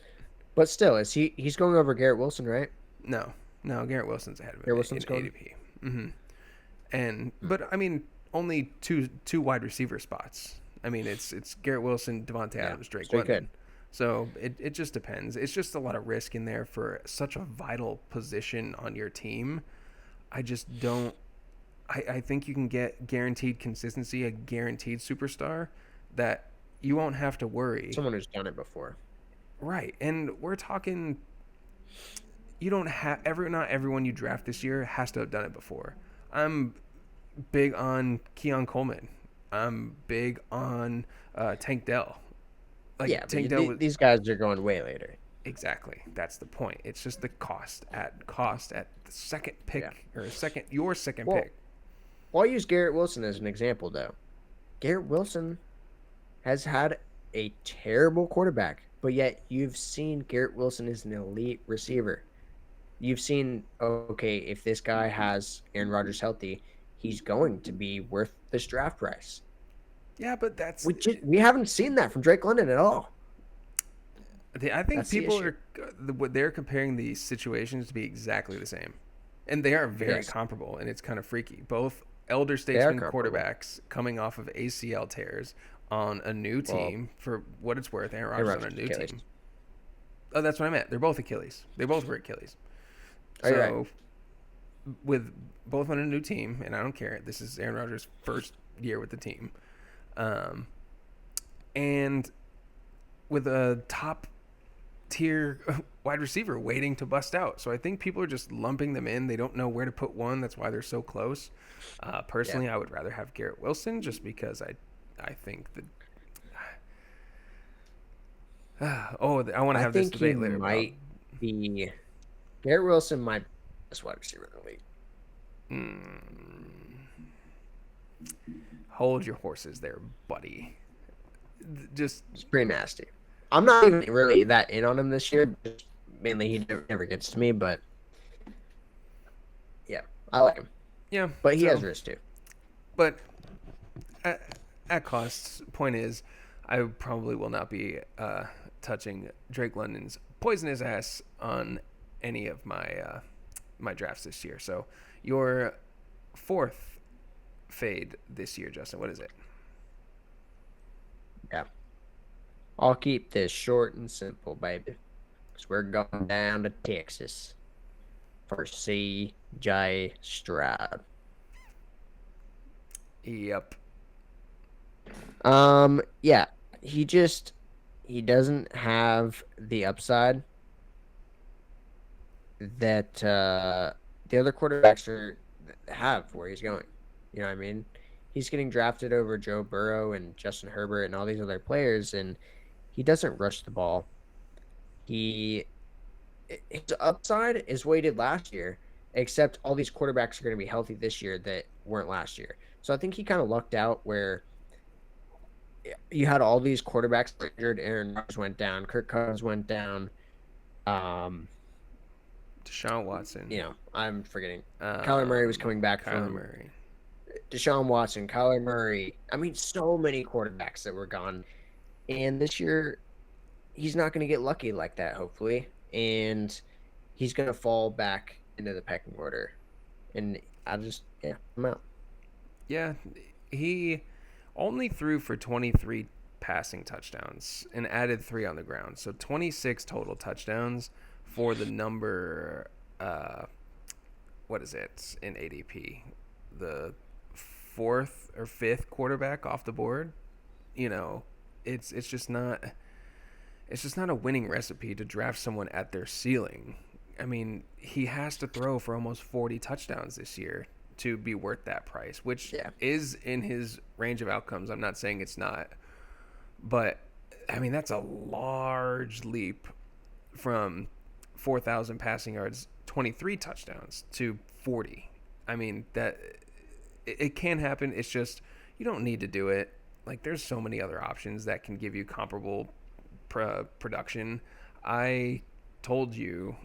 But still, he's going over Garrett Wilson, right? no, no, Garrett Wilson's ahead of him Garrett in Wilson's going. ADP. Mm-hmm. And Hmm. but I mean, only two wide receiver spots. I mean, it's Garrett Wilson, Devontae Yeah, Adams, Drake so he could. London. So it just depends. It's just a lot of risk in there for such a vital position on your team. I just don't. I think you can get guaranteed consistency, a guaranteed superstar that you won't have to worry. Someone who's done it before. Right. And we're talking you don't have not everyone you draft this year has to have done it before. I'm big on Keon Coleman. I'm big on Tank Dell. Yeah, Like but Tank Dell was these guys are going way later. exactly. That's the point. It's just the cost at the second Yeah. pick or your second Well, pick. well, I'll use Garrett Wilson as an example, though. Garrett Wilson has had a terrible quarterback, but yet you've seen Garrett Wilson is an elite receiver. You've seen, okay, if this guy has Aaron Rodgers healthy, he's going to be worth this draft price. Yeah, but that's We haven't seen that from Drake London at all. I think That's the people issue. they're comparing these situations to be exactly the same, and they are very Yes, comparable, and it's kind of freaky. Both elder they are statesmen comparable. quarterbacks coming off of ACL tears on a new Well, team. For what it's worth, Aaron Aaron Rodgers on a Rodgers new Achilles. team. Oh, that's what I meant. They're both Achilles. They both were Achilles. Oh, you're right. So with both on a new team, and I don't care. This is Aaron Rodgers' first year with the team, um, and with a top tier wide receiver waiting to bust out. So I think people are just lumping them in. They don't know where to put one. That's why they're so close. Yeah. Personally, I would rather have Garrett Wilson just because I think that. I want to I have this think he debate later. But might be Garrett Wilson might be the best wide receiver in the league. hold your horses there, buddy. Just It's pretty nasty. I'm not even really that in on him this year. Just mainly he never gets to me, but yeah, I like him. yeah. But he So, has risk too. but at cost, point is, I probably will not be touching Drake London's poisonous ass on any of my drafts this year. So your fourth fade this year, Justin. What is it? Yeah. I'll keep this short and simple, baby. Because we're going down to Texas for C.J. Stroud. Yep. Yeah. He doesn't have the upside that the other quarterbacks have where he's going. You know what I mean? He's getting drafted over Joe Burrow and Justin Herbert and all these other players, and he doesn't rush the ball. His upside is what he did last year, except all these quarterbacks are going to be healthy this year that weren't last year. So I think he kind of lucked out where you had all these quarterbacks injured. Aaron Rodgers went down, Kirk Cousins went down. Um, Deshaun Watson. I'm forgetting. Kyler Murray was coming back Kyler from Murray. Deshaun Watson, Kyler Murray. I mean, so many quarterbacks that were gone. And this year, he's not going to get lucky like that, hopefully. And he's going to fall back into the pecking order. And I'm out. Yeah, he only threw for 23 passing touchdowns and added 3 on the ground. So 26 total touchdowns for the number what is it in ADP? The fourth or fifth quarterback off the board. It's just not it's just not a winning recipe to draft someone at their ceiling. I mean, he has to throw for almost 40 touchdowns this year to be worth that price, which Yeah. is in his range of outcomes. I'm not saying it's not, but I mean, that's a large leap from 4,000 passing yards, 23 touchdowns to 40. I mean, that it can happen. It's just you don't need to do it. Like, there's so many other options that can give you comparable production. I told you,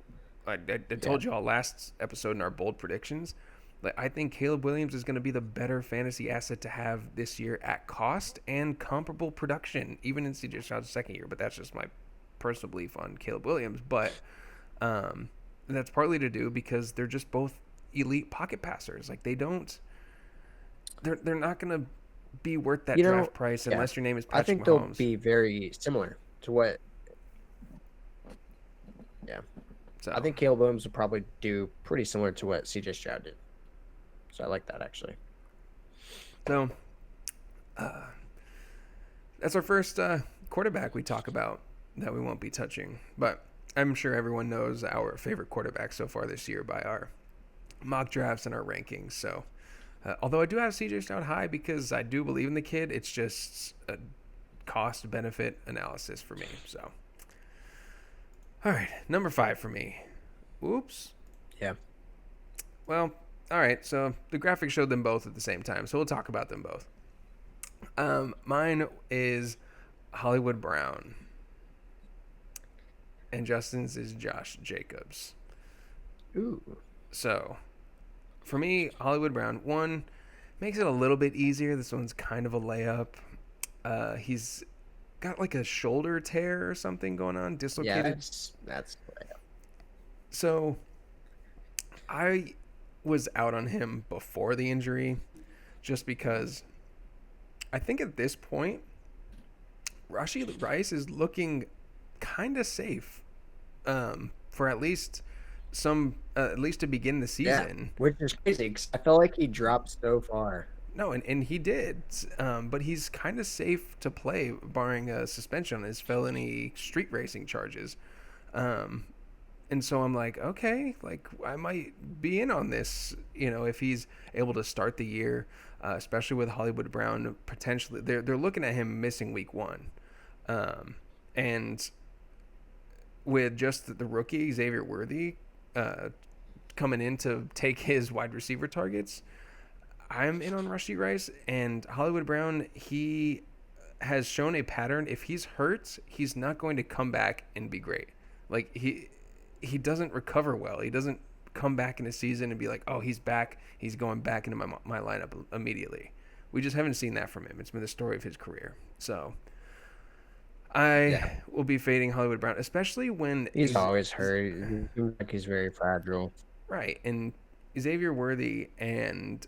I told you all last episode in our bold predictions. Like, I think Caleb Williams is going to be the better fantasy asset to have this year at cost and comparable production, even in CJ Stroud's second year. But that's just my personal belief on Caleb Williams. But that's partly to do because they're just both elite pocket passers. Like, they're not going to be worth that draft price unless your name is Patrick I think Mahomes. they'll be very similar to what. Yeah. So I think Caleb Williams will probably do pretty similar to what CJ Stroud did. So I like that, actually. So that's our first quarterback we talk about that we won't be touching. But I'm sure everyone knows our favorite quarterback so far this year by our mock drafts and our rankings. So although I do have CJ Stroud high because I do believe in the kid, it's just a cost-benefit analysis for me. So, all right, number 5 for me. Oops. Yeah. Well, all right, so the graphic showed them both at the same time, so we'll talk about them both. Mine is Hollywood Brown, and Justin's is Josh Jacobs. Ooh. So, for me, Hollywood Brown, one, makes it a little bit easier. This one's kind of a layup. He's got like a shoulder tear or something going on, dislocated. Yeah, that's layup. So, I was out on him before the injury just because I think at this point Rashee Rice is looking kind of safe for at least to begin the season. Yeah, which is crazy because I felt like he dropped so far. No, and he did, but he's kind of safe to play barring a suspension on his felony street racing charges. And so I'm like, okay, like I might be in on this, if he's able to start the year, especially with Hollywood Brown potentially. They're looking at him missing week 1, and with just the rookie Xavier Worthy coming in to take his wide receiver targets, I'm in on Rashee Rice. And Hollywood Brown, he has shown a pattern. If he's hurt, he's not going to come back and be great. Like he doesn't recover well. He doesn't come back in a season and be like, oh, he's back. He's going back into my lineup immediately. We just haven't seen that from him. It's been the story of his career. So I will be fading Hollywood Brown, especially when he's always hurt. Like he's very fragile. Right. And Xavier Worthy and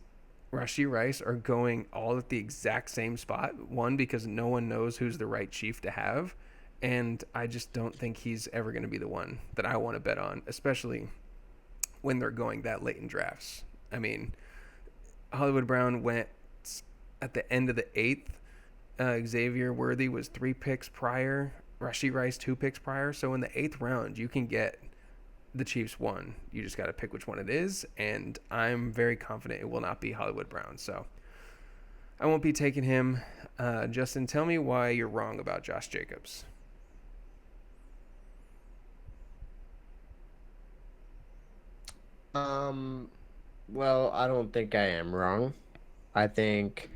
Rashee Rice are going all at the exact same spot. One, because no one knows who's the right chief to have. And I just don't think he's ever going to be the one that I want to bet on, especially when they're going that late in drafts. I mean, Hollywood Brown went at the end of the 8th. Xavier Worthy was 3 picks prior. Rashee Rice 2 picks prior. So in the 8th round, you can get the Chiefs 1. You just got to pick which one it is. And I'm very confident it will not be Hollywood Brown. So I won't be taking him. Justin, tell me why you're wrong about Josh Jacobs. Well, I don't think I am wrong. I think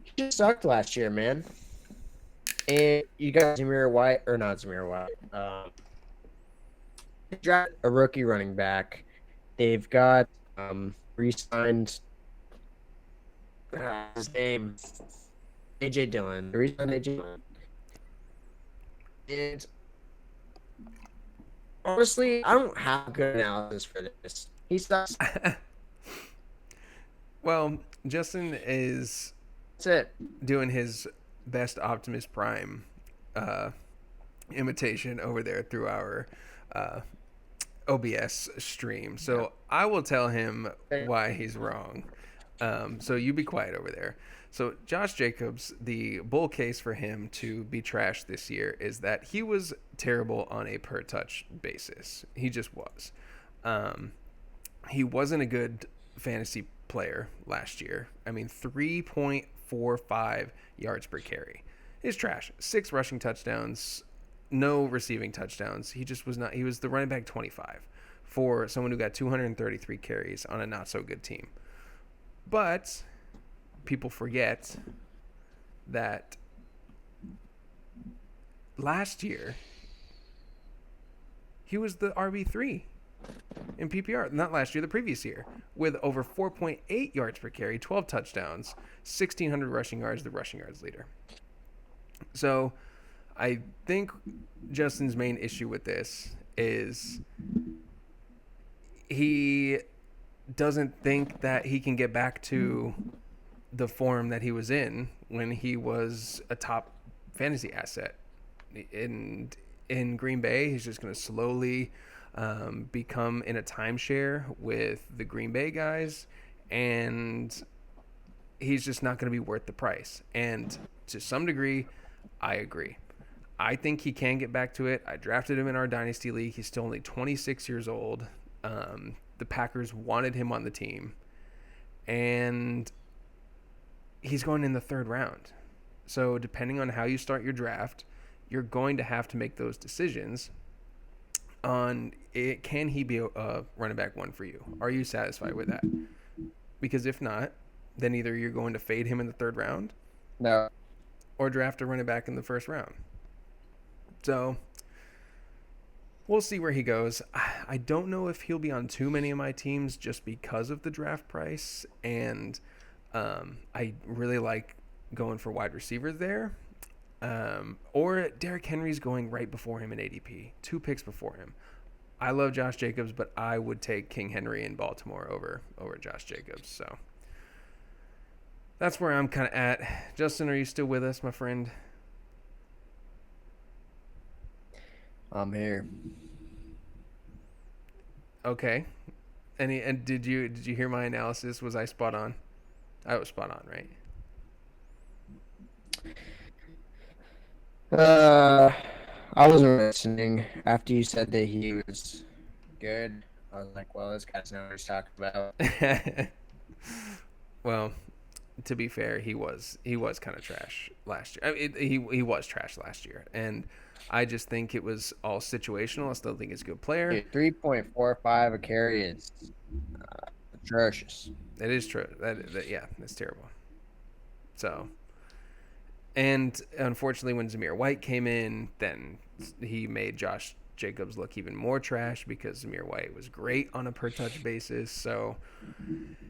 he just sucked last year, man. And you got Zamir White, or not Zamir White. They drafted a rookie running back. They've got re-signed his name, AJ Dillon. They re-signed AJ Dillon. And honestly, I don't have good analysis for this. He sucks. Well, Justin is doing his best Optimus Prime imitation over there through our OBS stream. So I will tell him why he's wrong. So you be quiet over there. So Josh Jacobs, the bull case for him to be trashed this year is that he was terrible on a per touch basis. He just was. Um, he wasn't a good fantasy player last year. I mean, 3.45 yards per carry is trash. 6 rushing touchdowns, no receiving touchdowns. He just was not. He was the running back 25 for someone who got 233 carries on a not so good team. But people forget that last year he was the RB3 in PPR. Not last year, the previous year, with over 4.8 yards per carry, 12 touchdowns, 1,600 rushing yards, the rushing yards leader. So I think Justin's main issue with this is he doesn't think that he can get back to the form that he was in when he was a top fantasy asset. In Green Bay, he's just going to slowly become in a timeshare with the Green Bay guys, and he's just not going to be worth the price. And to some degree, I agree. I think he can get back to it. I drafted him in our Dynasty League. He's still only 26 years old. The Packers wanted him on the team, and he's going in the 3rd round. So depending on how you start your draft, you're going to have to make those decisions on it. Can he be a running back 1 for you? Are you satisfied with that? Because if not, then either you're going to fade him in the 3rd round, No, or draft a running back in the 1st round. So we'll see where he goes. I don't know if he'll be on too many of my teams just because of the draft price, and I really like going for wide receivers there. Or Derrick Henry's going right before him in ADP, 2 picks before him. I love Josh Jacobs, but I would take King Henry in Baltimore over Josh Jacobs. So that's where I'm kind of at. Justin, are you still with us, my friend? I'm here. Okay. And did you hear my analysis? Was I spot on? I was spot on, right? I wasn't listening after you said that he was good. I was like, well, this guy's not what he's talking about. Well, to be fair, he was kind of trash last year. I mean, he was trash last year, and I just think it was all situational. I still think he's a good player. Dude, 3.45 a carry is atrocious. It is true. That yeah, that's terrible. So, and unfortunately, when Zamir White came in, then he made Josh Jacobs look even more trash because Zamir White was great on a per touch basis. So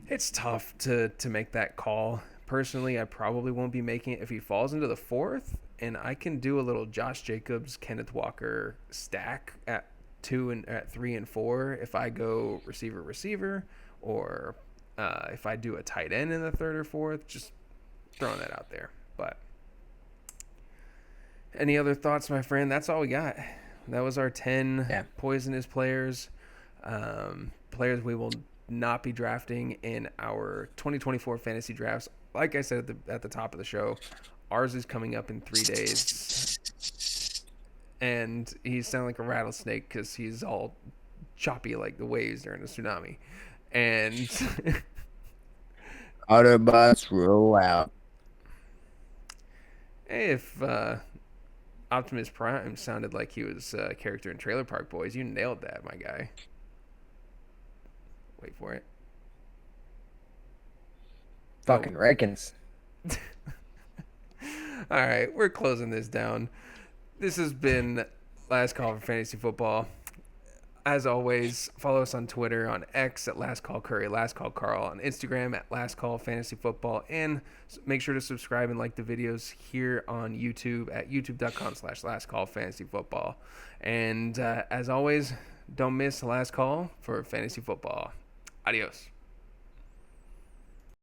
it's tough to make that call. Personally, I probably won't be making it if he falls into the 4th, and I can do a little Josh Jacobs, Kenneth Walker stack at 2 and at 3 and 4 if I go receiver, or if I do a tight end in the 3rd or 4th. Just throwing that out there. But any other thoughts, my friend? That's all we got. That was our 10 poisonous players. Players we will not be drafting in our 2024 fantasy drafts. Like I said at the top of the show, ours is coming up in 3 days. And he's sounding like a rattlesnake because he's all choppy like the waves during a tsunami. And Autobots roll out. If Optimus Prime sounded like he was a character in Trailer Park Boys, you nailed that, my guy. Wait for it. Fucking reckons. All right, we're closing this down. This has been Last Call for Fantasy Football. As always, follow us on Twitter, on X at Last Call Curry, Last Call Carl, on Instagram at Last Call Fantasy Football, and make sure to subscribe and like the videos here on YouTube at youtube.com/Last Call Fantasy Football. And as always, don't miss the Last Call for Fantasy Football. Adios.